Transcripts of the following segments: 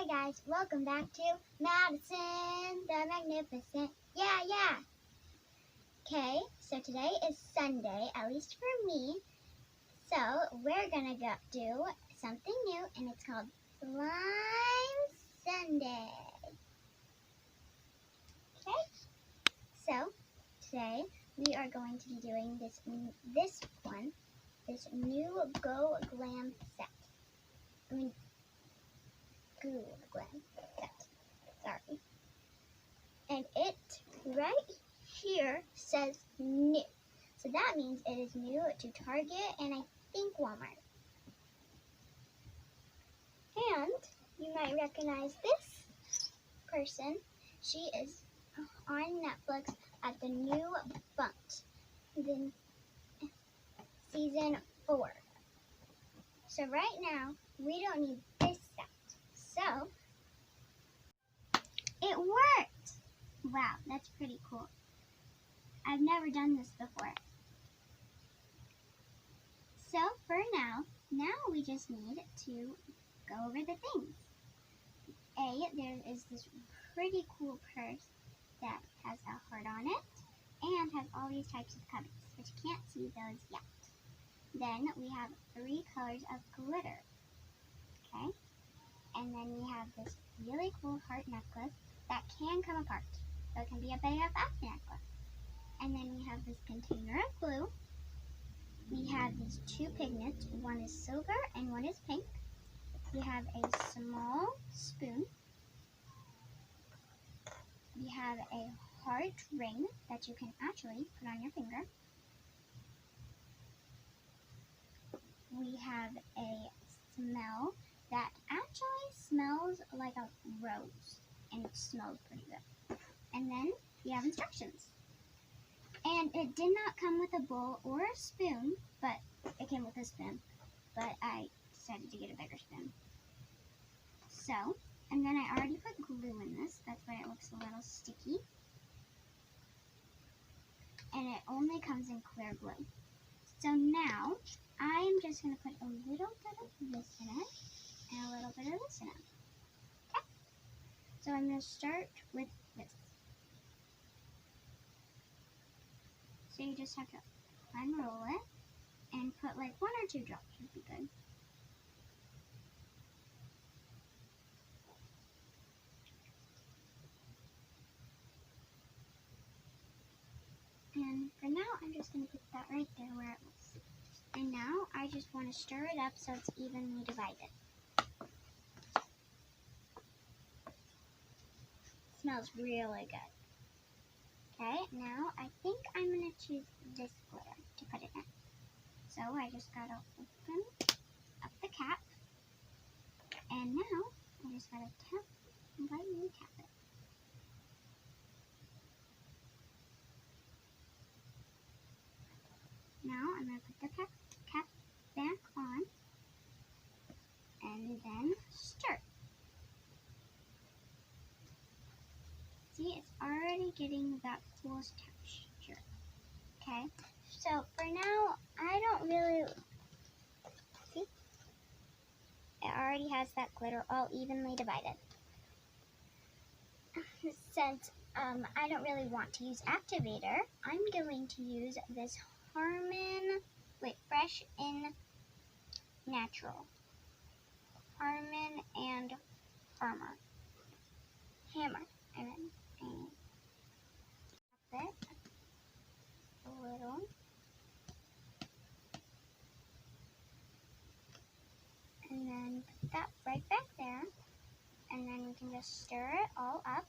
Hi guys, welcome back to Madison the Magnificent. Yeah. Okay, so today is Sunday, at least for me. So we're gonna go do something new, and it's called Slime Sunday. Okay, so today we are going to be doing this new Go Glam set. Goo Glam set. Sorry. And it right here says new. So that means it is new to Target and I think Walmart. And you might recognize this person. She is on Netflix at the new Bunked, then season 4. So right now, we don't need this set. So, it worked! Wow, that's pretty cool. I've never done this before. So for now we just need to go over the things. There is this pretty cool purse that has a heart on it and has all these types of cubbies, but you can't see those yet. Then we have 3 colors of glitter, okay? And then we have this really cool heart necklace that can come apart, so it can be a BFF necklace. And then we have this container of glue. We have these 2 pigments, one is silver and one is pink. We have a small spoon. We have a heart ring that you can actually put on your finger. We have a smell that actually smells like a rose, and it smells pretty good. And then we have instructions. And it did not come with a bowl or a spoon, but it came with a spoon. But I decided to get a bigger spoon. So, and then I already put glue in this, that's why it looks a little sticky. And it only comes in clear glue. So now, I am just going to put a little bit of this in it, and a little bit of this in it. Okay? So I'm going to start with this. So you just have to unroll it, and put like 1 or 2 drops would be good. And for now, I'm just going to put that right there where it was. And now, I just want to stir it up so it's evenly divided. It smells really good. Okay, now I think I'm going to choose this glitter to put it in. So I just got to open up the cap. And now, I just got to lightly tap it. Now I'm going to put the cap back on and then stir. See, it's already getting that cool texture. Okay, so for now, I don't really, see, it already has that glitter all evenly divided. Since I don't really want to use activator, I'm going to use this Fresh in Natural. Harmon and Hammer. And then tap it a little. And then put that right back there. And then we can just stir it all up.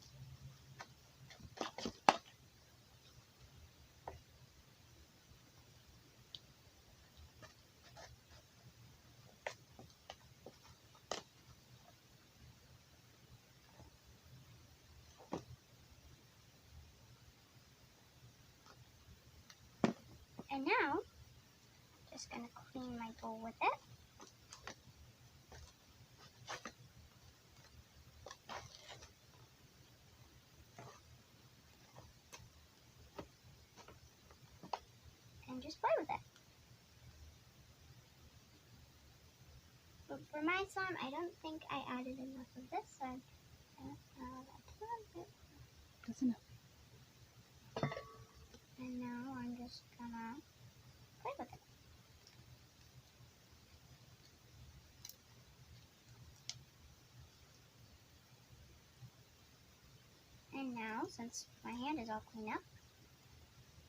And now, just going to clean my bowl with it. And just play with it. But for my slime, I don't think I added enough of this, so I That's enough. And now I'm just gonna play with it. And now, since my hand is all clean up,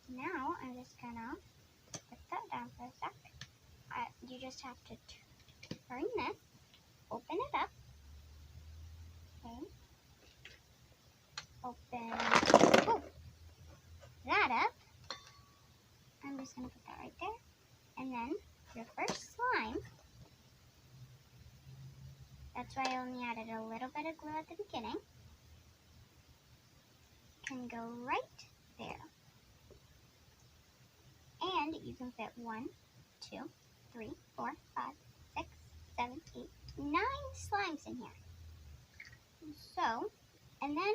now I'm just gonna put that down for a sec. You just have to turn this, open it up. Okay. Open that up. I'm just gonna put that right there. And then your first slime, that's why I only added a little bit of glue at the beginning, can go right there. And you can fit 1, 2, 3, 4, 5, 6, 7, 8, 9 slimes in here. So, and then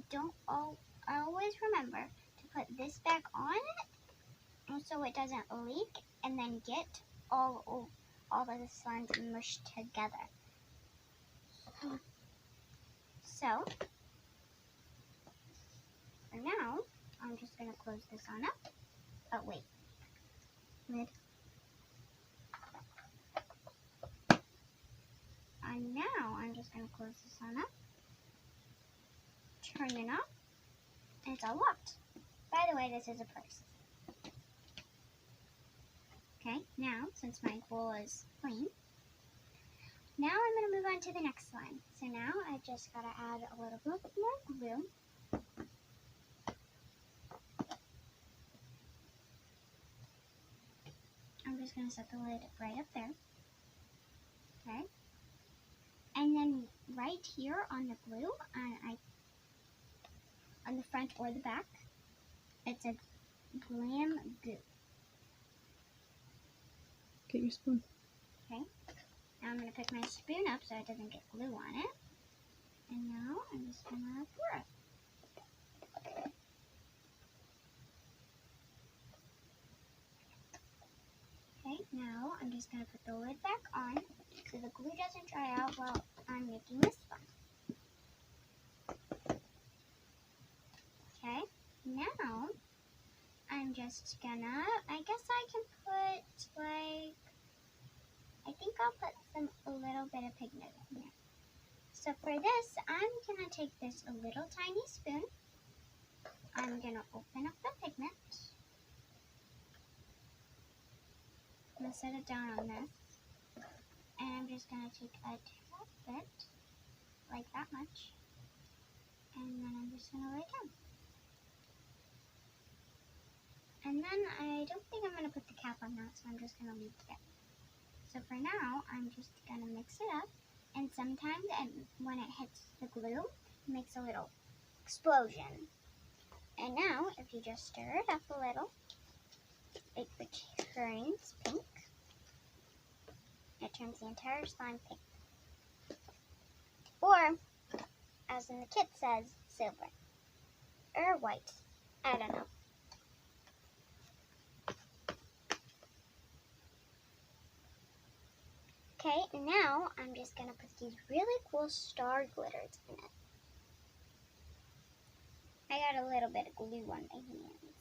don't always remember to put this back on so it doesn't leak and then get all of the slimes mushed together. So, for now, I'm just going to close this on up. Oh, wait. Lid. And now, I'm just going to close this on up. Turn it off. And it's all locked. By the way, this is a purse. Okay, now, since my bowl is clean, now I'm going to move on to the next slime. So now, I just got to add a little bit more glue. I'm just going to set the lid right up there. Okay. And then right here on the glue, on the front or the back, it says Glam Goo. Get your spoon. Okay. Now I'm going to pick my spoon up so it doesn't get glue on it. And now I'm just going to pour it. Okay, now I'm just going to put the lid back on so the glue doesn't dry out while I'm making this one. Okay, now I'm just gonna, I guess I can put like, I think I'll put a little bit of pigment in here. So for this, I'm gonna take this a little tiny spoon. I'm gonna open up the pigment. I'm gonna set it down on this. And I'm just gonna take a tad bit, like that much. And then I'm just gonna lay it down. And then I don't think I'm going to put the cap on that, so I'm just going to leave it there. So for now, I'm just going to mix it up. And sometimes when it hits the glue, it makes a little explosion. And now, if you just stir it up a little, it turns pink. It turns the entire slime pink. Or, as in the kit says, silver. Or white. I don't know. Okay, now I'm just going to put these really cool star glitters in it. I got a little bit of glue on my hands.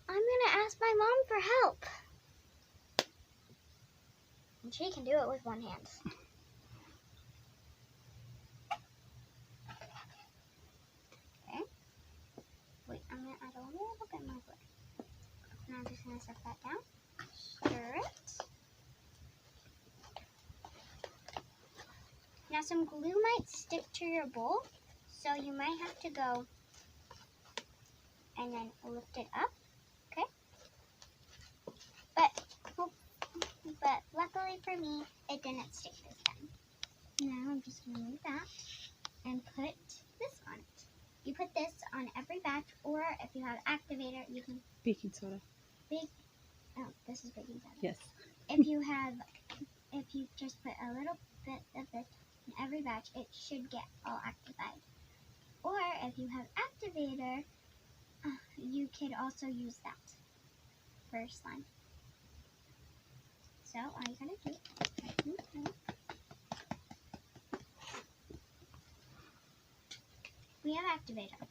I'm going to ask my mom for help. And she can do it with one hand. Okay. Wait, I'm going to add a little bit more glue. And I'm just going to set that down. Stir it. Now some glue might stick to your bowl, so you might have to go and then lift it up. Okay? But luckily for me, it didn't stick this time. Now I'm just going to move that and put this on it. You put this on every batch, or if you have activator, you can... Baking soda. Oh, this is baking soda. Yes. If you just put a little bit of this in every batch, it should get all activated. Or if you have activator, you could also use that for slime. So all you gotta do is we have activator.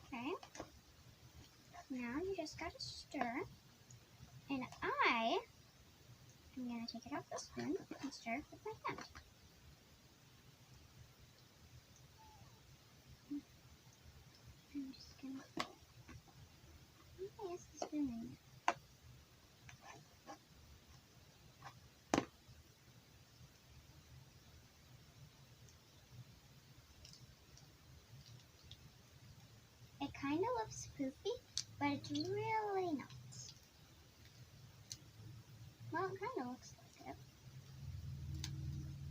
Okay. Now you just gotta stir. And I'm gonna take it off the spoon and stir it with my hand. I'm just gonna place the spoon in there. It kind of looks poofy, but it's really not. Well, it kind of looks like it.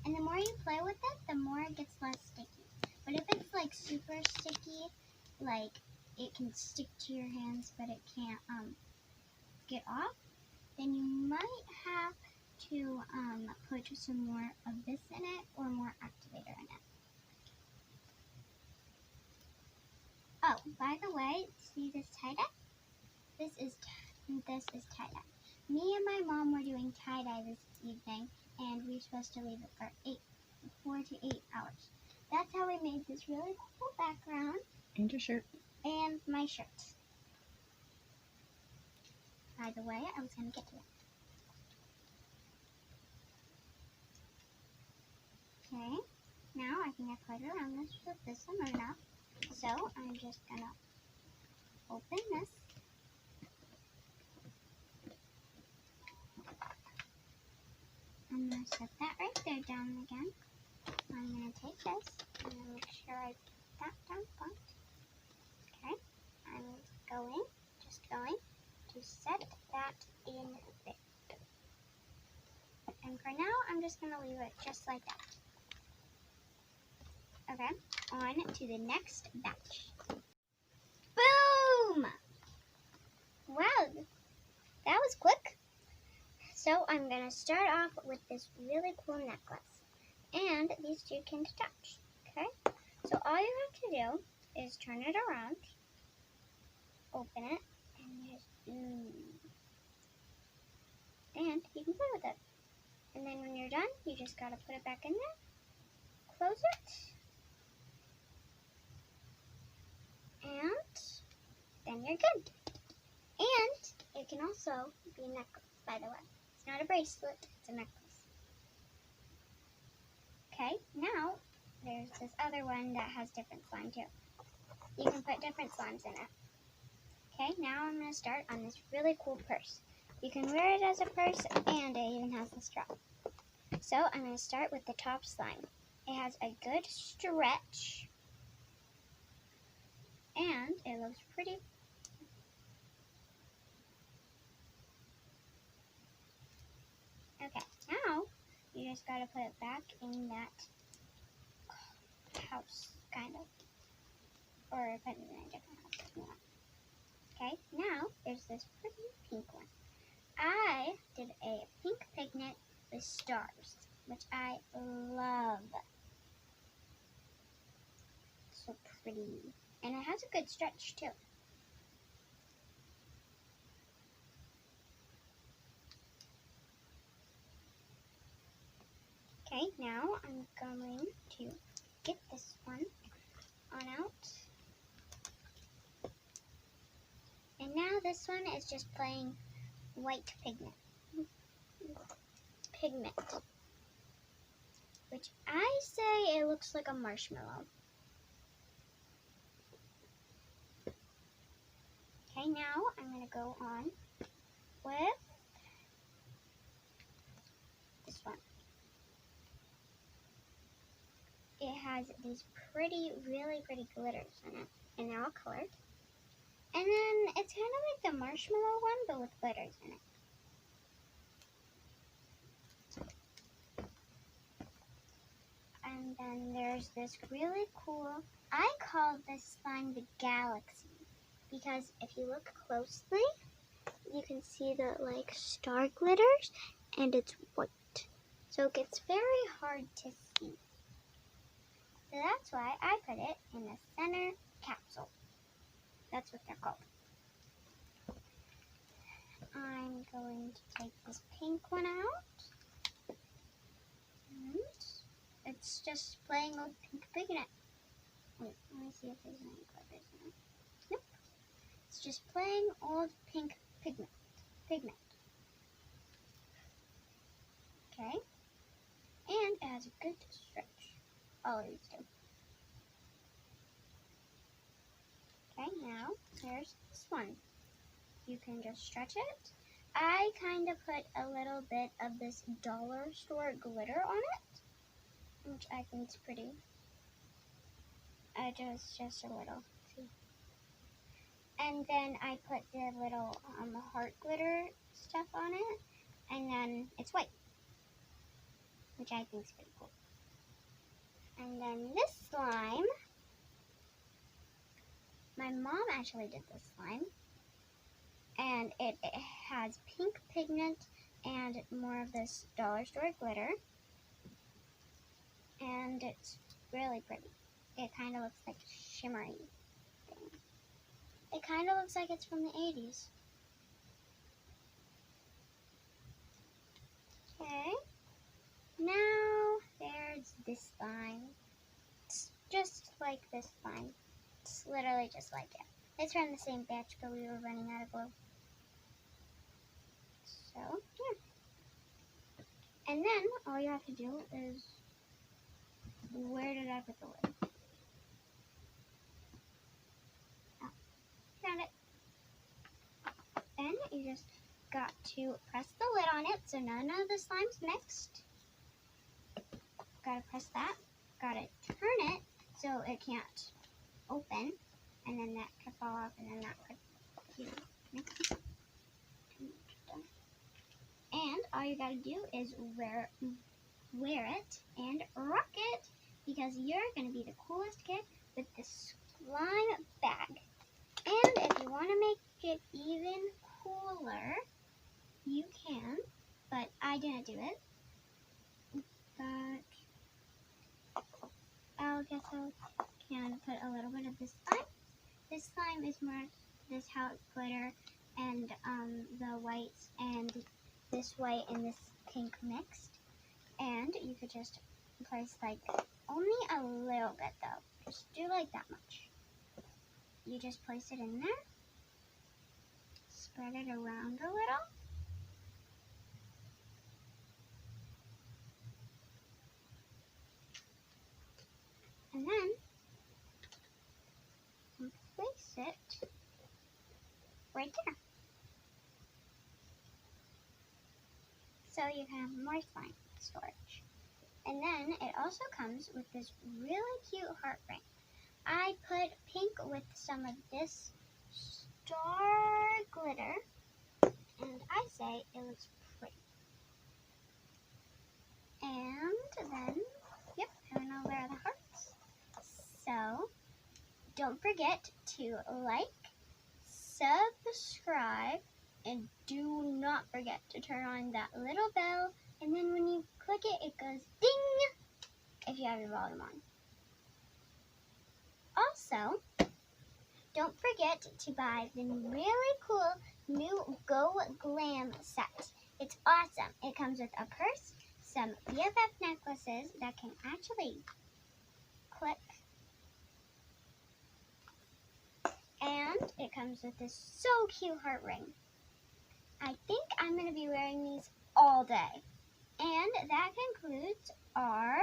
And the more you play with it, the more it gets less sticky. But if it's like super sticky, like it can stick to your hands, but it can't get off, then you might have to put some more of this in it or more activator in it. Oh, by the way, see this tie-dye? This is tie-dye. Me and my mom were doing tie-dye this evening, and we were supposed to leave it for 4 to 8 hours. That's how we made this really cool background. And your shirt. And my shirt. By the way, I was going to get to it. Okay, now I think I played around this with this one enough. So I'm just going to open this. I'm going to set that right there down again. I'm going to take this and make sure I put that down front. Okay, I'm just going to set that in there. And for now, I'm just going to leave it just like that. Okay, on to the next batch. Boom! Wow, that was quick. So I'm going to start off with this really cool necklace. And these two can detach. Okay, so all you have to do is turn it around, open it, and just and you can play with it. And then when you're done, you just gotta put it back in there, close it, and then you're good. And it can also be a necklace, by the way. It's not a bracelet, it's a necklace. Okay, now there's this other one that has different slime too. You can put different slimes in it. Okay, now I'm going to start on this really cool purse. You can wear it as a purse, and it even has the straw. So I'm going to start with the top slime. It has a good stretch, and it looks pretty. Okay, now you just got to put it back in that house, kind of. Or put it in a different house if you want. Okay, now there's this pretty pink one. I did a pink pigment with stars, which I love. So pretty. And it has a good stretch too. Okay, now I'm going to get this one on out. And now this one is just plain white pigment. Which I say it looks like a marshmallow. Okay, now I'm going to go on with this one. It has these really pretty glitters in it, and they're all colored. And then it's kind of like the marshmallow one, but with glitters in it. And then there's this really cool, I call this slime the Galaxy, because if you look closely, you can see the like star glitters, and it's white. So it gets very hard to see. So that's why I put it in the center capsule. That's what they're called. I'm going to take this pink one out. And it's just playing with pink pigment. Wait, let me see if there's any glitters in it. Nope. It's just plain old pink pigment. Okay. And it has a good stretch. All of these do. Okay, now here's this one. You can just stretch it. I kind of put a little bit of this dollar store glitter on it, which I think is pretty. Just a little. See? And then I put the little heart glitter stuff on it, and then it's white, which I think is pretty cool. And then this slime, my mom actually did this slime, and it has pink pigment and more of this dollar store glitter, and it's really pretty. It kind of looks like a shimmery thing. It kind of looks like it's from the 80s. Okay, now there's this slime. It's just like this slime. It's literally just like it. It's from the same batch, but we were running out of glue. So, yeah. And then all you have to do is, where did I put the lid? Oh, found it. Then you just got to press the lid on it so none of the slime's mixed. Gotta press that. Gotta turn it so it can't open. And then that could fall off, and then that could mix. And all you gotta do is wear it and rock it, because you're gonna be the coolest kid with this slime bag. And if you want to make it even cooler, you can, but I didn't do it. But I guess I can put a little bit of this slime. This slime is more this hot glitter and the whites and this white and this pink mixed. And you could just place like only a little bit though. Just do like that much. You just place it in there. Spread it around a little. And then place it right there. So you can have more slime storage. And then it also comes with this really cute heart ring. I put pink with some of this star glitter, and I say it looks pretty. And then, yep, and over the hearts. So, don't forget to like, subscribe, and do not forget to turn on that little bell, and then when you click it, it goes ding if you have your volume on. Also, don't forget to buy the really cool new Go Glam set. It's awesome. It comes with a purse, some BFF necklaces that can actually clip, and it comes with this so cute heart ring. I think I'm going to be wearing these all day. And that concludes our